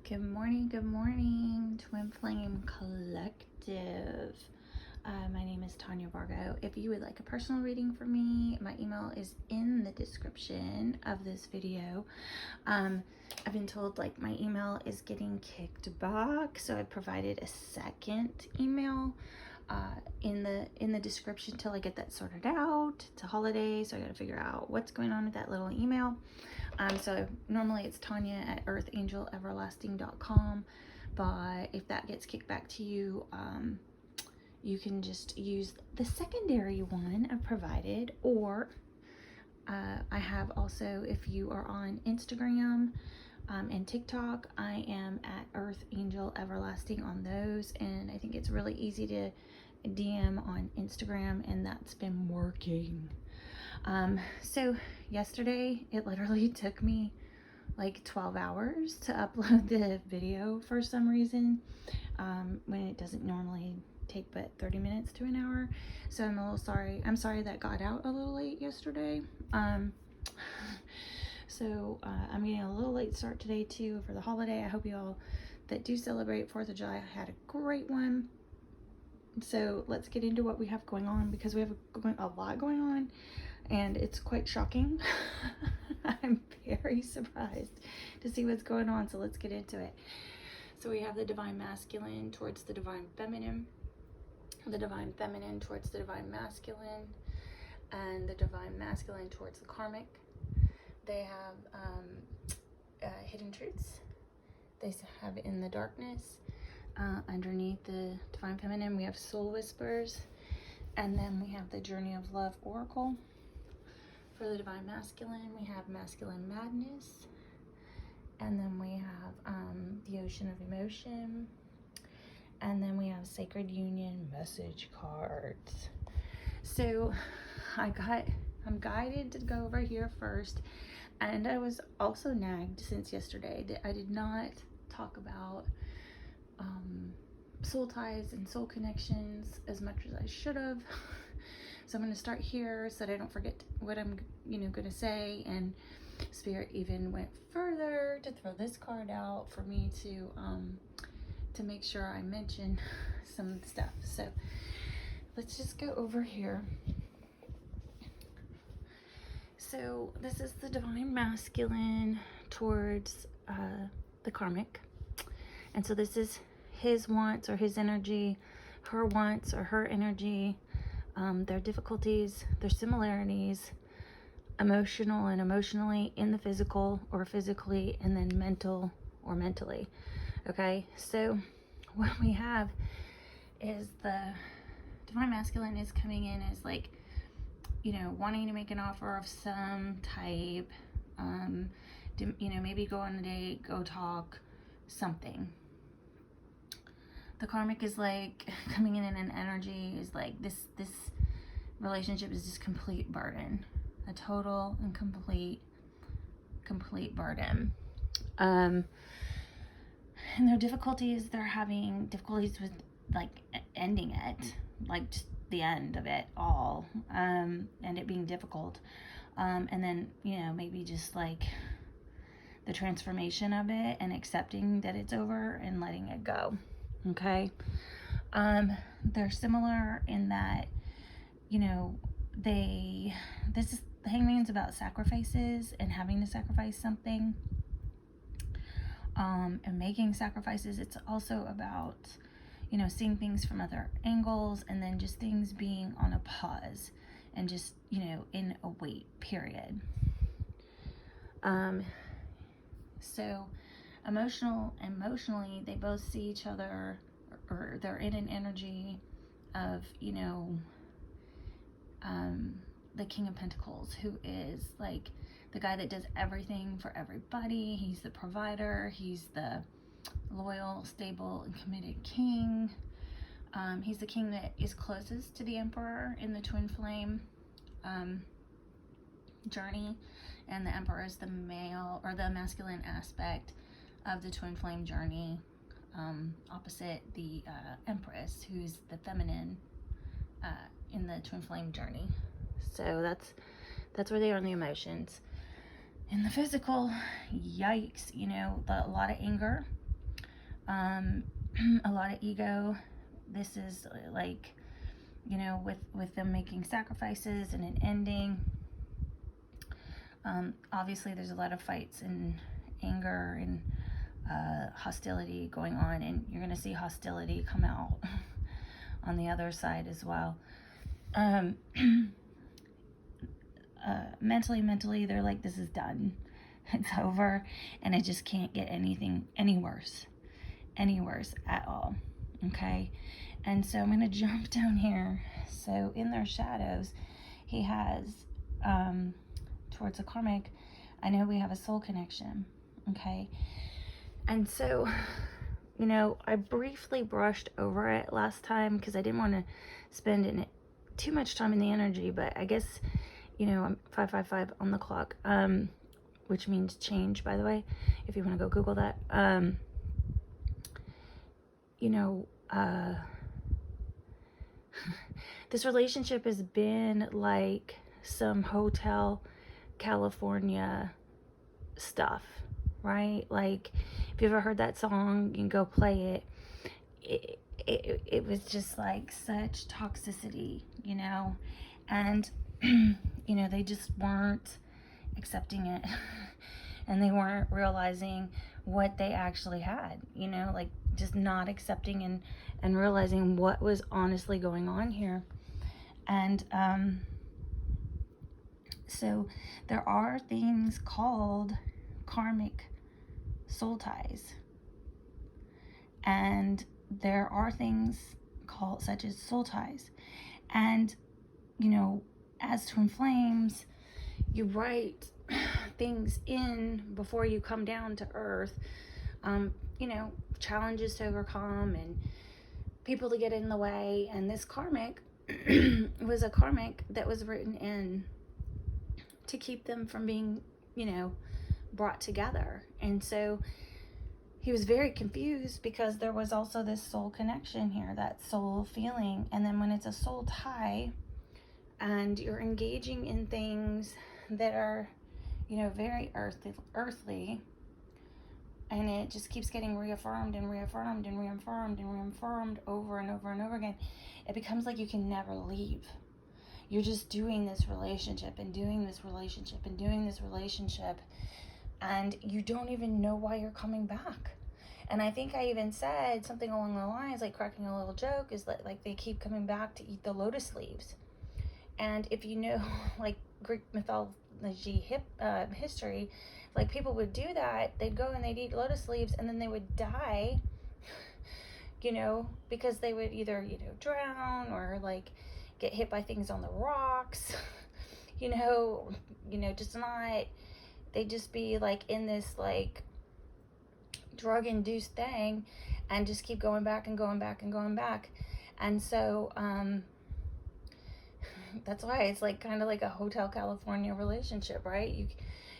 Good morning, TwinFlame Collective. My name is AleksVargo. If you would like a personal reading from me, my email is in the description of this video. I've been told like my email is getting kicked back, so I provided a second email in the description till I get that sorted out. It's a holiday, so I got to figure out what's going on with that little email. So normally it's Tanja at EarthAngelEverlasting.com, but if that gets kicked back to you, you can just use the secondary one I've provided, or I have also, if you are on Instagram and TikTok, I am at EarthAngelEverlasting on those, and I think it's really easy to DM on Instagram, and that's been working. So yesterday it literally took me like 12 hours to upload the video for some reason, when it doesn't normally take but 30 minutes to an hour. So I'm a little sorry. I'm sorry that got out a little late yesterday. So I'm getting a little late start today too for the holiday. I hope you all that do celebrate 4th of July had a great one. So let's get into what we have going on, because we have a lot going on, and it's quite shocking. I'm very surprised to see what's going on, so let's get into it. So we have the Divine Masculine towards the Divine Feminine, the Divine Feminine towards the Divine Masculine, and the Divine Masculine towards the Karmic. They have hidden truths. They have in the darkness. Underneath the Divine Feminine, we have Soul Whispers, and then we have the Journey of Love Oracle. For the Divine Masculine, we have Masculine Madness, and then we have the Ocean of Emotion, and then we have Sacred Union message cards. So I'm guided to go over here first, and I was also nagged since yesterday that I did not talk about soul ties and soul connections as much as I should have. So I'm going to start here so that I don't forget what I'm going to say. And Spirit even went further to throw this card out for me to make sure I mention some stuff. So let's just go over here. So this is the Divine Masculine towards the Karmic. And so this is his wants or his energy, her wants or her energy, their difficulties, their similarities, emotional and emotionally in the physical, or physically and then mental or mentally. Okay, so what we have is the Divine Masculine is coming in as like, wanting to make an offer of some type, maybe go on a date, go talk, something. The Karmic is like coming in an energy is like this relationship is just complete burden, a total and complete burden. And their difficulties, they're having difficulties with like ending it, like just the end of it all, and it being difficult, and then maybe just like the transformation of it and accepting that it's over and letting it go. Okay, they're similar in that, the Hangman's about sacrifices and having to sacrifice something, and making sacrifices. It's also about, seeing things from other angles, and then just things being on a pause and just, in a wait period. So emotionally, they both see each other, or they're in an energy of, the King of Pentacles, who is like the guy that does everything for everybody. He's the provider. He's the loyal, stable, and committed king. He's the king that is closest to the Emperor in the TwinFlame journey, and the Emperor is the male or the masculine aspect of the TwinFlame journey, opposite the Empress, who's the feminine in the TwinFlame journey. So that's where they are in the emotions. In the physical, yikes, a lot of anger, A lot of ego. This is like, you know, with them making sacrifices and an ending. Obviously there's a lot of fights and anger and hostility going on, and you're going to see hostility come out on the other side as well. Mentally, they're like, this is done. It's over, and it just can't get any worse at all. Okay, and so I'm going to jump down here. So in their shadows, he has, towards a karmic, I know we have a soul connection. Okay, and so, you know, I briefly brushed over it last time because I didn't want to spend in it too much time in the energy, but I guess, you know, I'm 555 on the clock, which means change, by the way, if you want to go Google that. You know, this relationship has been like some Hotel California stuff, right? Like, if you've ever heard that song, you can go play it. It was just like such toxicity, you know, and you know, they just weren't accepting it, and they weren't realizing what they actually had, you know, like just not accepting and realizing what was honestly going on here. And so there are things called karmic soul ties, and there are things called such as soul ties. And you know, as twin flames, you write things in before you come down to earth, you know, challenges to overcome and people to get in the way. And this karmic was a karmic that was written in to keep them from being, you know, brought together. And so he was very confused because there was also this soul connection here, that soul feeling. And then when it's a soul tie and you're engaging in things that are, you know, very earthly, and it just keeps getting reaffirmed and reaffirmed and reaffirmed and reaffirmed over and over and over again, it becomes like you can never leave. You're just doing this relationship and doing this relationship and doing this relationship, and you don't even know why you're coming back. And I think I even said something along the lines, like cracking a little joke, is that like they keep coming back to eat the lotus leaves. And if you know, like Greek mythology history, like people would do that. They'd go and they'd eat lotus leaves, and then they would die, you know, because they would either, you know, drown or like get hit by things on the rocks, you know, just not, they'd just be like in this like drug-induced thing and just keep going back and going back and going back. And so that's why it's like kind of like a Hotel California relationship, right?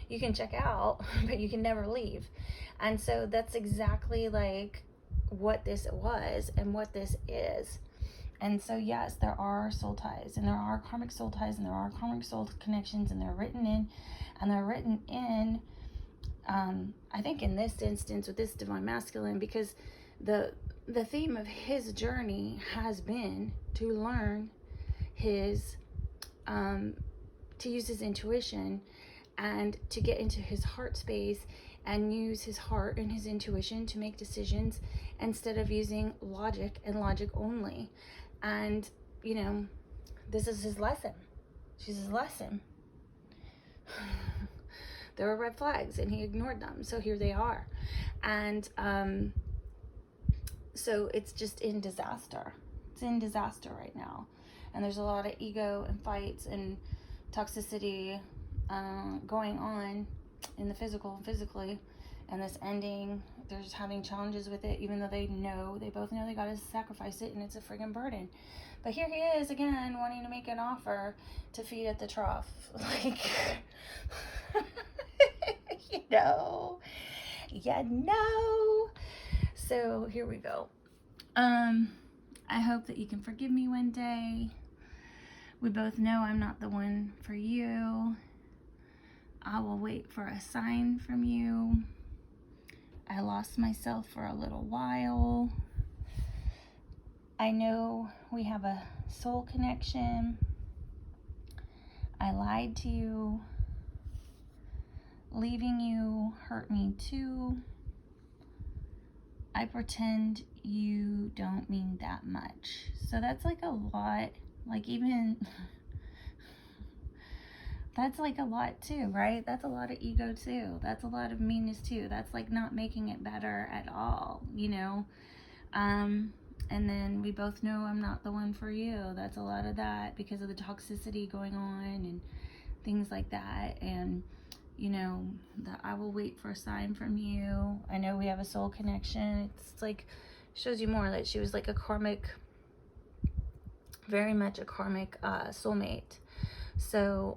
You can check out, but you can never leave. And so that's exactly like what this was and what this is. And so yes, there are soul ties, and there are karmic soul ties, and there are karmic soul connections, and they're written in, I think in this instance with this divine masculine, because the theme of his journey has been to learn his to use his intuition and to get into his heart space and use his heart and his intuition to make decisions instead of using logic and logic only. And you know, this is his lesson. She's his lesson. There were red flags and he ignored them, so here they are. And so it's just in disaster. It's in disaster right now, and there's a lot of ego and fights and toxicity going on in the physically, and this ending, they're just having challenges with it, even though they both know they gotta sacrifice it, and it's a friggin' burden. But here he is again wanting to make an offer to feed at the trough, like you know. So here we go. I hope that you can forgive me one day. We both know I'm not the one for you. I will wait for a sign from you. I lost myself for a little while. I know we have a soul connection. I lied to you. Leaving you hurt me too. I pretend you don't mean that much. So that's like a lot, like even, that's like a lot too, right? That's a lot of ego too. That's a lot of meanness too. That's like not making it better at all, you know? And then we both know I'm not the one for you. That's a lot of that because of the toxicity going on and things like that. And, you know, that I will wait for a sign from you. I know we have a soul connection. It's like, shows you more that she was like a karmic, very much a karmic soulmate. So,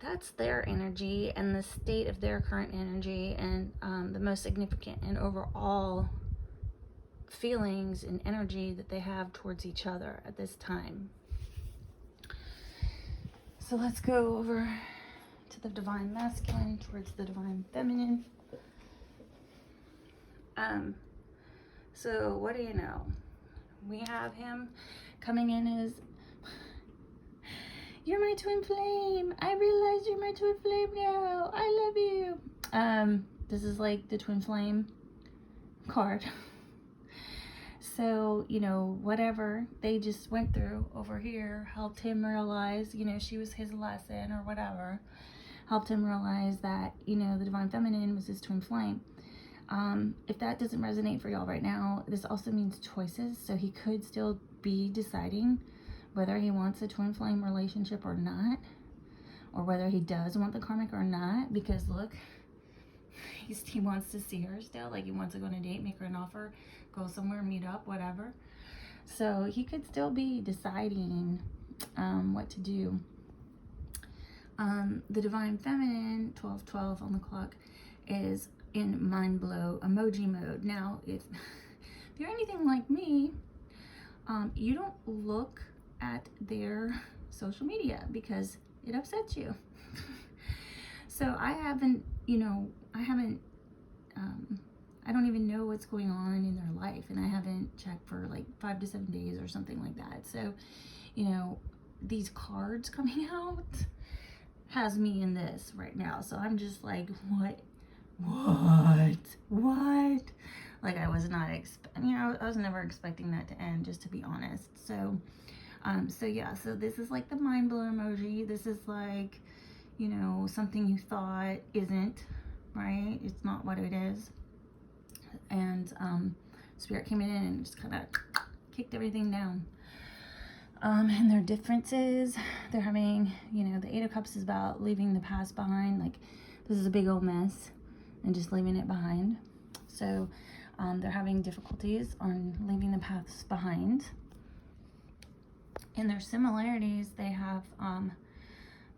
that's their energy and the state of their current energy, and the most significant and overall feelings and energy that they have towards each other at this time. So let's go over to the Divine Masculine towards the Divine Feminine. So what do you know? We have him coming in as, you're my twin flame. I realize you're my twin flame now. I love you. This is like the twin flame card. So, you know, whatever they just went through over here helped him realize, you know, she was his lesson or whatever. Helped him realize that, you know, the Divine Feminine was his twin flame. If that doesn't resonate for y'all right now, this also means choices. So he could still be deciding whether he wants a twin flame relationship or not, or whether he does want the karmic or not, because look, he wants to see her still. Like, he wants to go on a date, make her an offer, go somewhere, meet up, whatever. So he could still be deciding what to do. The Divine Feminine, 1212 on the clock, is in mind blow emoji mode. Now, if you're anything like me, you don't look at their social media because it upsets you. So I haven't, you know, I don't even know what's going on in their life, and I haven't checked for like 5 to 7 days or something like that. So, you know, these cards coming out has me in this right now. So I'm just like, what? Like, I was not I was never expecting that to end, just to be honest. So, so yeah, so this is like the mind blow emoji. This is like, you know, something you thought isn't, right? It's not what it is. And Spirit came in and just kind of kicked everything down. And their differences, they're having, you know, the 8 of Cups is about leaving the past behind. Like, this is a big old mess and just leaving it behind. So they're having difficulties on leaving the past behind. In their similarities, they have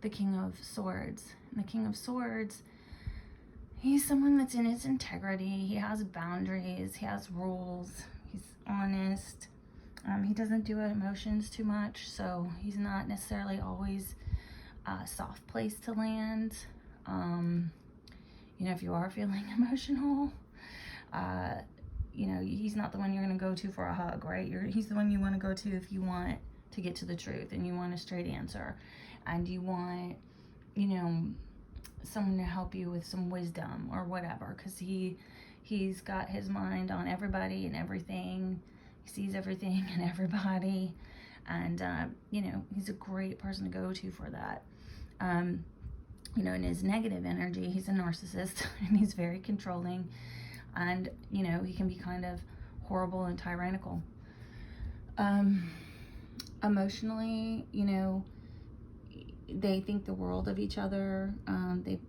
the King of Swords. And the King of Swords, he's someone that's in his integrity. He has boundaries. He has rules. He's honest. He doesn't do emotions too much, so he's not necessarily always a soft place to land. You know, if you are feeling emotional, you know, he's not the one you're going to go to for a hug, right? He's the one you want to go to if you want to get to the truth and you want a straight answer, and you want, you know, someone to help you with some wisdom or whatever, because he's got his mind on everybody and everything. He sees everything and everybody, and you know, he's a great person to go to for that. You know, in his negative energy, he's a narcissist and he's very controlling, and you know, he can be kind of horrible and tyrannical. Emotionally, you know, they think the world of each other.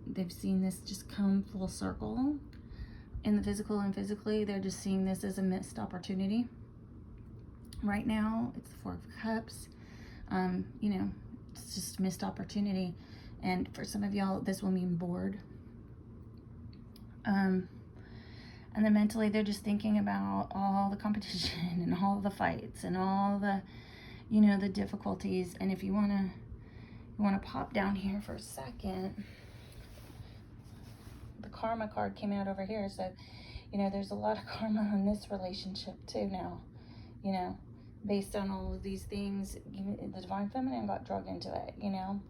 They've seen this just come full circle in the physical, and physically they're just seeing this as a missed opportunity. Right now, it's the 4 of Cups. You know, it's just missed opportunity. And for some of y'all, this will mean bored. And then mentally, they're just thinking about all the competition and all the fights and all the, you know, the difficulties. And if you want to pop down here for a second, the karma card came out over here. So, you know, there's a lot of karma on this relationship too now, you know, based on all of these things. The Divine Feminine got dragged into it, you know.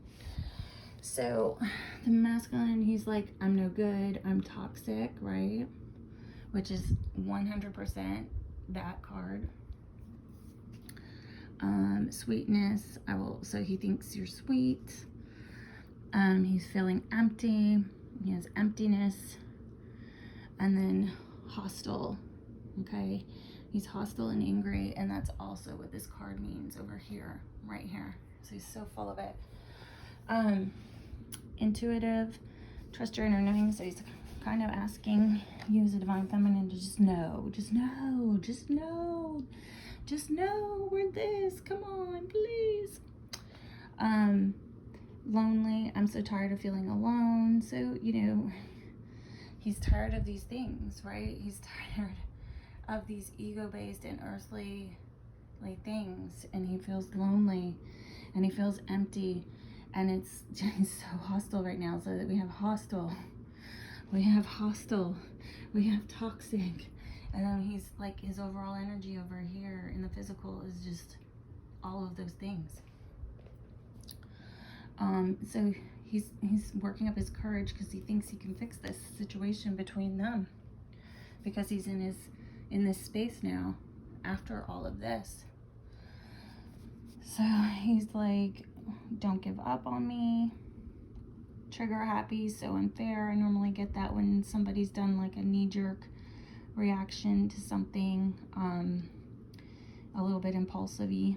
So the masculine, he's like, I'm no good, I'm toxic, right? Which is 100% that card. Sweetness, so he thinks you're sweet. He's feeling empty. He has emptiness. And then hostile, okay? He's hostile and angry, and that's also what this card means over here, right here. So he's so full of it. Intuitive, trust your inner knowing. So he's kind of asking you as a Divine Feminine to just know, just know, just know, just know we're this. Come on, please. Lonely. I'm so tired of feeling alone. So, you know, he's tired of these things, right? He's tired of these ego-based and earthly things, and he feels lonely and he feels empty, and it's just so hostile right now. So that we have hostile, we have toxic, and then he's like, his overall energy over here in the physical is just all of those things. So he's working up his courage because he thinks he can fix this situation between them, because he's in this space now after all of this. So he's like, don't give up on me. Trigger happy, so unfair. I normally get that when somebody's done like a knee-jerk reaction to something, a little bit impulsive-y.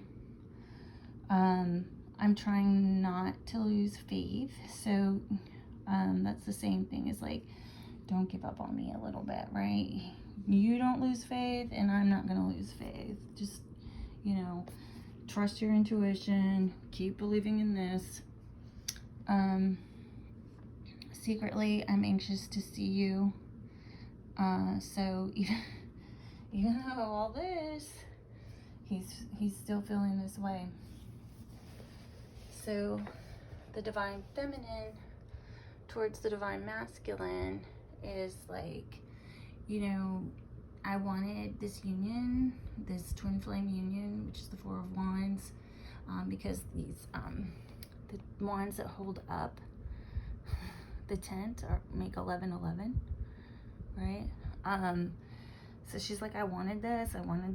I'm trying not to lose faith. So that's the same thing as like, don't give up on me a little bit, right? You don't lose faith, and I'm not going to lose faith. Just, you know, trust your intuition. Keep believing in this. Secretly, I'm anxious to see you. So even though all this, he's still feeling this way. So the Divine Feminine towards the Divine Masculine is like, you know, I wanted this union, this twin flame union, which is the Four of Wands, because these the wands that hold up the tent make 11-11, right? So she's like, I wanted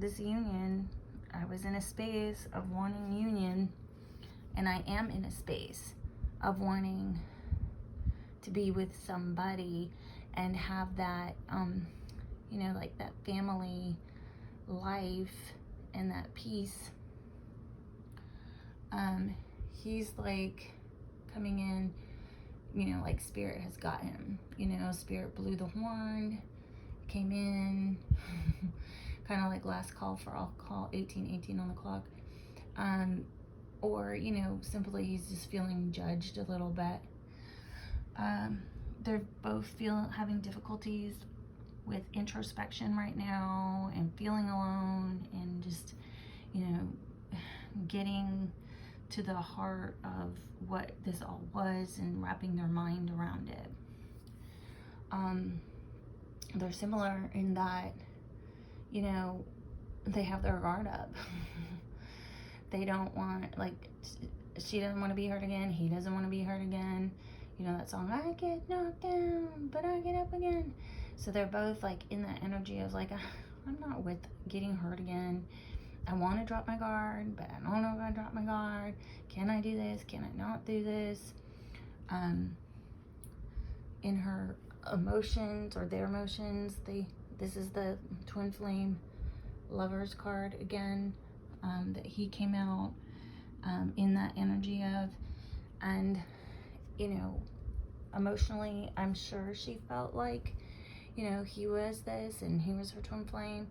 this union. I was in a space of wanting union, and I am in a space of wanting to be with somebody and have that, you know, like that family life and that peace. He's like coming in, you know, like Spirit has got him, you know, Spirit blew the horn, came in, kind of like last call for all, call 18 on the clock. Or, you know, simply he's just feeling judged a little bit. They're both having difficulties with introspection right now, and feeling alone, and just, you know, getting to the heart of what this all was and wrapping their mind around it. They're similar in that, you know, they have their guard up. They don't want, like, she doesn't want to be hurt again, he doesn't want to be hurt again. You know that song, I get knocked down, but I get up again. So they're both like in that energy of like, I'm not with getting hurt again. I want to drop my guard, but I don't know if I drop my guard. Can I do this? Can I not do this? In her emotions, or their emotions, this is the twin flame lovers card again, that he came out in that energy of. And, you know, emotionally, I'm sure she felt like, you know, he was this and he was her twin flame.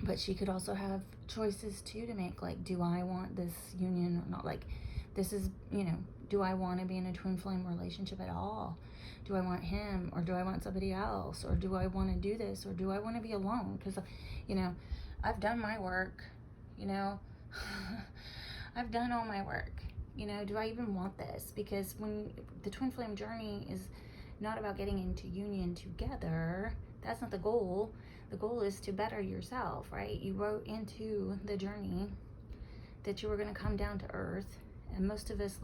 But she could also have choices too to make, like, do I want this union or not? Like, this is, you know, do I want to be in a twin flame relationship at all? Do I want him, or do I want somebody else? Or do I want to do this, or do I want to be alone? Because, you know, I've done my work, you know. I've done all my work. You know, do I even want this? Because when the twin flame journey not about getting into union together. That's not the goal. The goal is to better yourself, right? You wrote into the journey that you were going to come down to earth, and most of us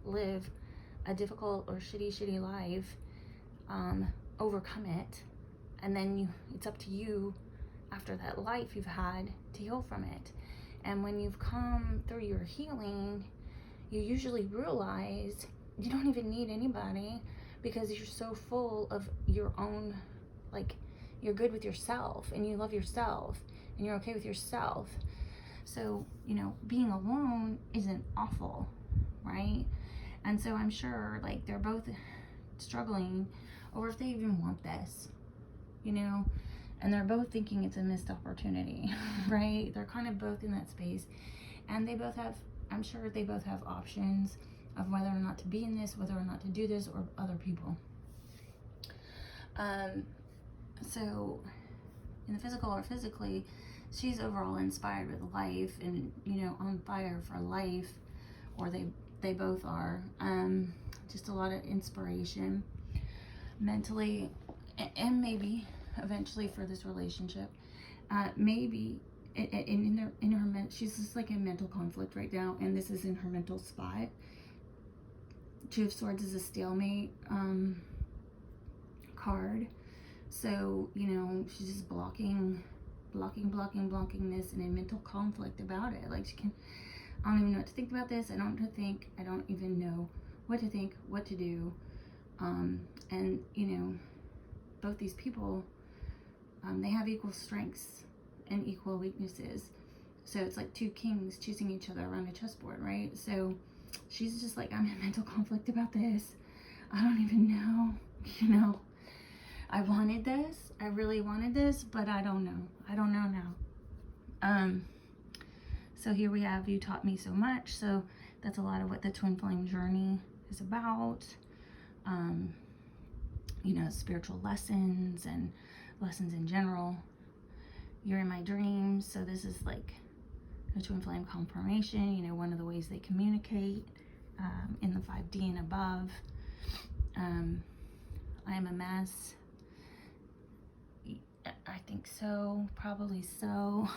live a difficult or shitty life, overcome it, and then it's up to you after that life you've had to heal from it. And when you've come through your healing, you usually realize you don't even need anybody, because you're so full of your own, like, you're good with yourself, and you love yourself, and you're okay with yourself. So, you know, being alone isn't awful, right? And so I'm sure, like, they're both struggling over if they even want this, you know, and they're both thinking it's a missed opportunity, right? They're kind of both in that space, and they both have, I'm sure they both have options of whether or not to be in this, whether or not to do this, or other people. So in the physical or physically, she's overall inspired with life and, you know, on fire for life, or they both are. Just a lot of inspiration mentally, and maybe eventually for this relationship. Maybe in her she's just like in mental conflict right now, and this is in her mental spot. Two of Swords is a stalemate card. So, you know, she's just blocking this, and in mental conflict about it. Like, I don't even know what to think about this. I don't even know what to think, what to do. And, you know, both these people, they have equal strengths and equal weaknesses. So it's like two kings choosing each other around a chessboard, right? So she's just like, I'm in mental conflict about this. I don't even know, you know. I wanted this. I really wanted this, but I don't know. I don't know now. So here we have, you taught me so much. So that's a lot of what the twin flame journey is about. You know, spiritual lessons and lessons in general. You're in my dreams. So this is like a twin flame confirmation. You know, one of the ways they communicate in the 5D and above. I am a mess. I think so, probably so.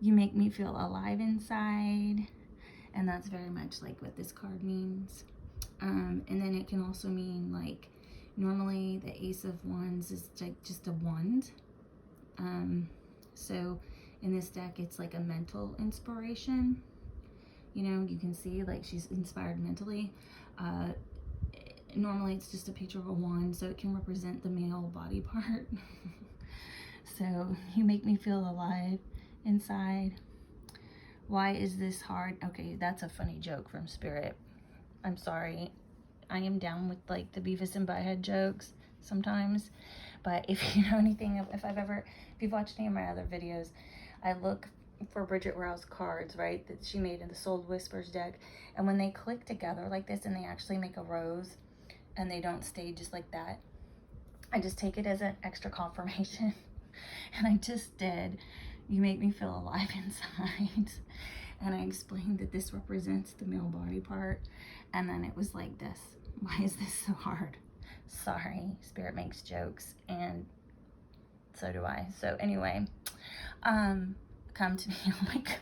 You make me feel alive inside, and that's very much like what this card means. And then it can also mean, like, normally the Ace of Wands is like just a wand. So in this deck, it's like a mental inspiration. You know, you can see like she's inspired mentally. Normally it's just a picture of a wand, so it can represent the male body part. So you make me feel alive inside. Why is this hard? Okay, that's a funny joke from Spirit. I'm sorry. I am down with like the Beavis and Butthead jokes sometimes. But if you know anything, if you've watched any of my other videos, I look for Bridget Rouse cards, right, that she made in the Soul Whispers deck. And when they click together like this and they actually make a rose, and they don't stay just like that, I just take it as an extra confirmation. And I just did. You make me feel alive inside. And I explained that this represents the male body part. And then it was like this. Why is this so hard? Sorry, Spirit makes jokes, and so do I. So anyway, come to me. Oh my God.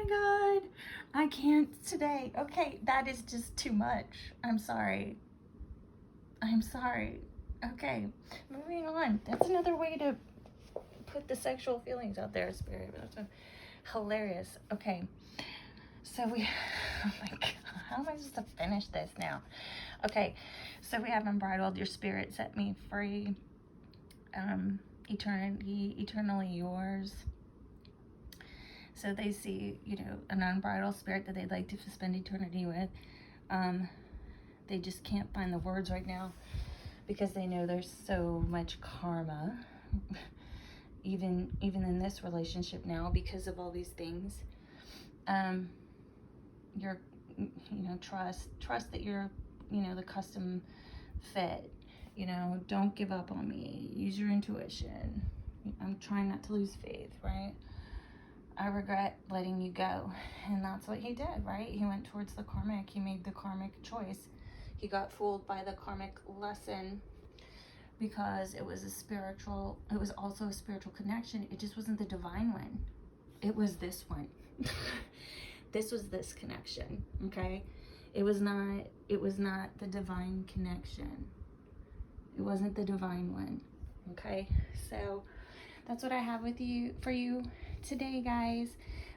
God, I can't today. Okay, that is just too much. I'm sorry. Okay, moving on. That's another way to put the sexual feelings out there, Spirit. That's hilarious. Okay, so oh my God, how am I supposed to finish this now? Okay, so we have Unbridled. Your spirit set me free. Eternally yours. So they see, you know, an unbridled spirit that they'd like to spend eternity with. They just can't find the words right now because they know there's so much karma, even in this relationship now, because of all these things. You're, you know, trust that you're, you know, the custom fit. You know, don't give up on me. Use your intuition. I'm trying not to lose faith, right? I regret letting you go. And that's what he did, right? He went towards the karmic. He made the karmic choice. He got fooled by the karmic lesson because it was it was also a spiritual connection. It just wasn't the divine one. It was this one. This was this connection, okay? It was not the divine connection. It wasn't the divine one, okay? So that's what I have for you today, guys.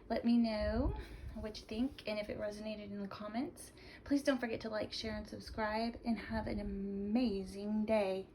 Let me know what you think, and if it resonated in the comments. Please don't forget to like, share, and subscribe, and have an amazing day.